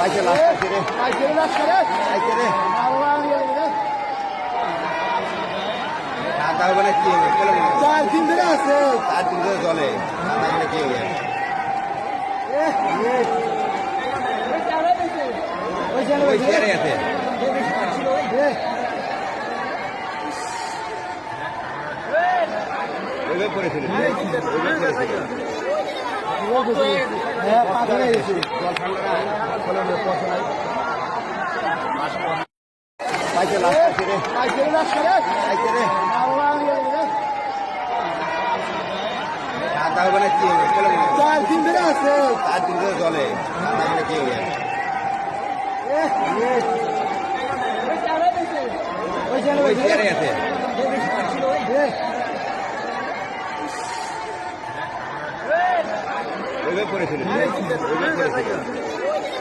পাইছে লাস্ট পাইছে রে পাইছে লাস্ট করে পাইছে রে আল্লাহ রে দাদা বলে কি হবে চলে গেল 4 দিন ধরে আছে 4 দিন ধরে চলে দাদা বলে কি হবে ওই চেয়ারে আছে ওইভাবে পড়েছিল হ্যাঁ পাথরে গেছে পাইছে লাস্ট পাইছে রে পাইছে লাস্ট করে পাইছে রে আল্লাহ রে দাদা বলে কি হবে চলে গেল 4 দিন ধরে আছে 4 দিন ধরে চলে দাদা বলে কি হবে ওই চেয়ারে আছে ওইভাবে পড়েছিল